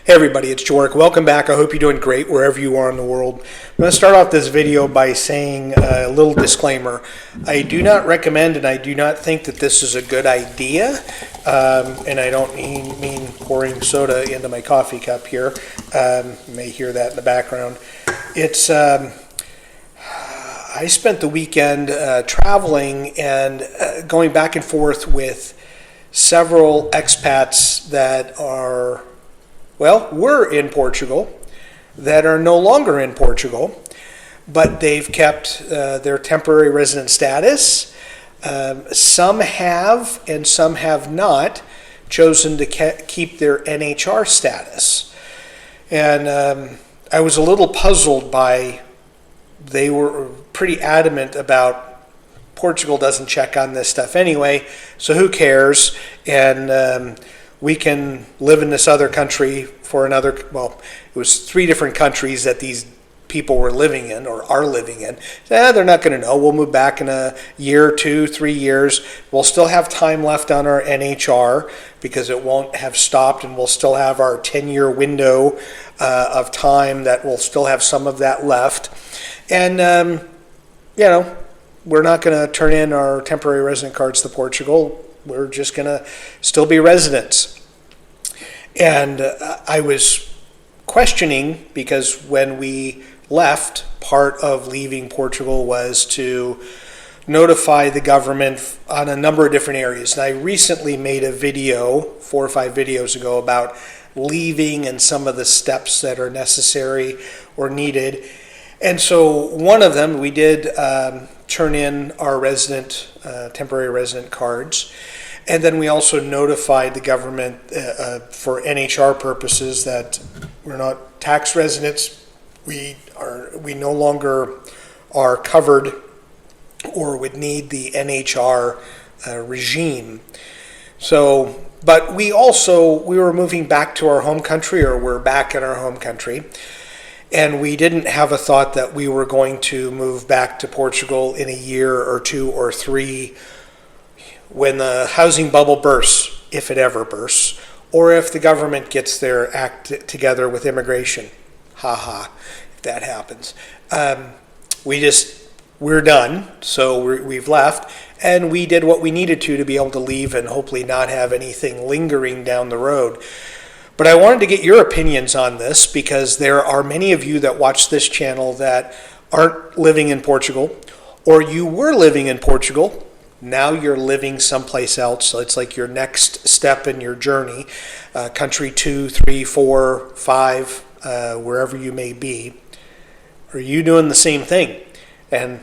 Hey everybody, it's Jork. Welcome back. I hope you're doing great wherever you are in the world. I'm going to start off this video by saying a little disclaimer. I do not recommend and I do not think that this is a good idea. And I don't mean pouring soda into my coffee cup here. You may hear that in the background. It's I spent the weekend traveling and going back and forth with several expats that were in Portugal, that are no longer in Portugal, but they've kept their temporary resident status. Some have and some have not chosen to keep their NHR status. And I was a little puzzled by, they were pretty adamant about Portugal doesn't check on this stuff anyway, so who cares? And we can live in this other country for another, well, it was 3 different countries that these people were living in or are living in. They're not going to know. We'll move back in a year, 2, 3 years. We'll still have time left on our NHR because it won't have stopped, and we'll still have our 10-year window of time that we'll still have some of that left. And, we're not going to turn in our temporary resident cards to Portugal. We're just going to still be residents. And I was questioning, because when we left, part of leaving Portugal was to notify the government on a number of different areas. And I recently made a video, 4 or 5 videos ago, about leaving and some of the steps that are necessary or needed. And so one of them, we did turn in our temporary resident cards. And then we also notified the government for NHR purposes that we're not tax residents. We no longer are covered or would need the NHR regime. So, but we were moving back to our home country, or we're back in our home country. And we didn't have a thought that we were going to move back to Portugal in a year or 2 or 3 when the housing bubble bursts, if it ever bursts, or if the government gets their act together with immigration. If that happens. We're done, so we've left, and we did what we needed to be able to leave and hopefully not have anything lingering down the road. But I wanted to get your opinions on this, because there are many of you that watch this channel that aren't living in Portugal, or you were living in Portugal, now you're living someplace else. So it's like your next step in your journey, country 2, 3, 4, 5, wherever you may be. Are you doing the same thing? And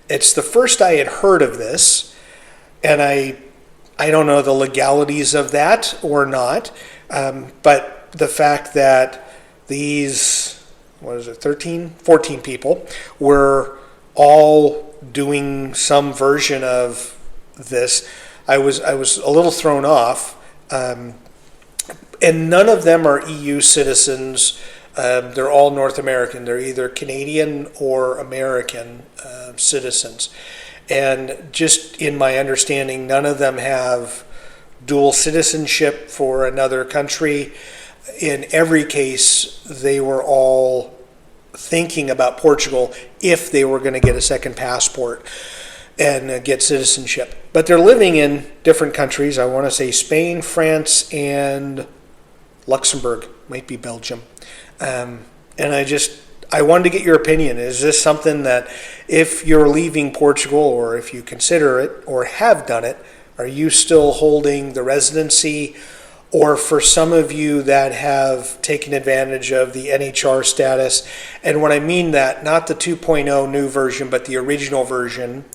it's the first I had heard of this, and I don't know the legalities of that or not. But the fact that these, 14 people were all doing some version of this, I was a little thrown off. And none of them are EU citizens. They're all North American. They're either Canadian or American citizens. And just in my understanding, none of them have dual citizenship for another country. In every case, they were all thinking about Portugal if they were going to get a second passport and get citizenship. But they're living in different countries. I want to say Spain, France, and Luxembourg, might be Belgium. And I wanted to get your opinion. Is this something that, if you're leaving Portugal, or if you consider it or have done it, are you still holding the residency? Or for some of you that have taken advantage of the NHR status, and when I mean that, not the 2.0 new version, but the original version,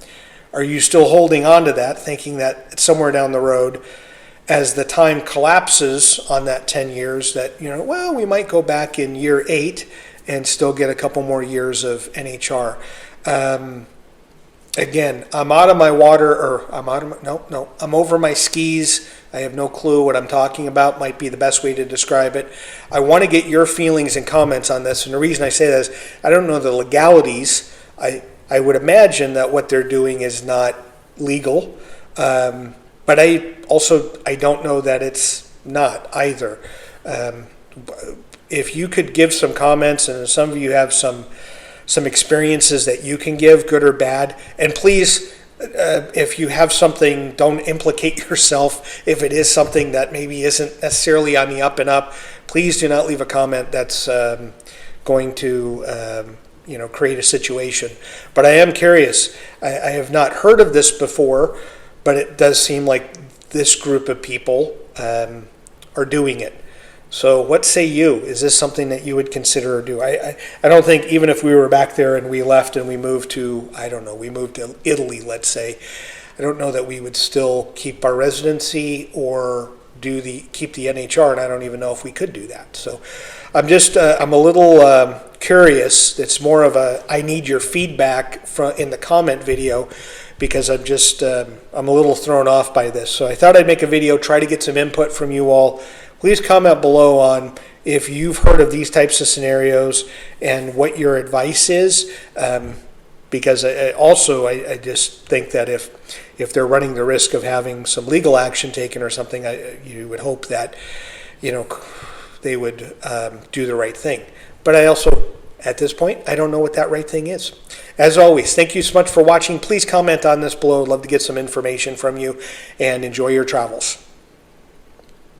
are you still holding on to that, thinking that somewhere down the road, as the time collapses on that 10 years, that, we might go back in year 8 and still get a couple more years of NHR? Again, I'm out of my water, or I'm over my skis. I have no clue what I'm talking about, might be the best way to describe it. I want to get your feelings and comments on this, and the reason I say that is I don't know the legalities. I would imagine that what they're doing is not legal, but I don't know that it's not either. if you could give some comments, and some of you have some experiences that you can give, good or bad, and please, if you have something, don't implicate yourself. If it is something that maybe isn't necessarily on the up and up, please do not leave a comment that's going to create a situation. But I am curious. I have not heard of this before, but it does seem like this group of people are doing it. So what say you? Is this something that you would consider or do? I don't think, even if we were back there and we left and we moved to, I don't know, we moved to Italy, let's say, I don't know that we would still keep our residency or keep the NHR, and I don't even know if we could do that. So I'm a little curious. It's more of I need your feedback in the comment video, because I'm a little thrown off by this. So I thought I'd make a video, try to get some input from you all. Please comment below on if you've heard of these types of scenarios and what your advice is, because I just think that if they're running the risk of having some legal action taken or something, you would hope that they would do the right thing. But I also, at this point, I don't know what that right thing is. As always, thank you so much for watching. Please comment on this below. I'd love to get some information from you, and enjoy your travels.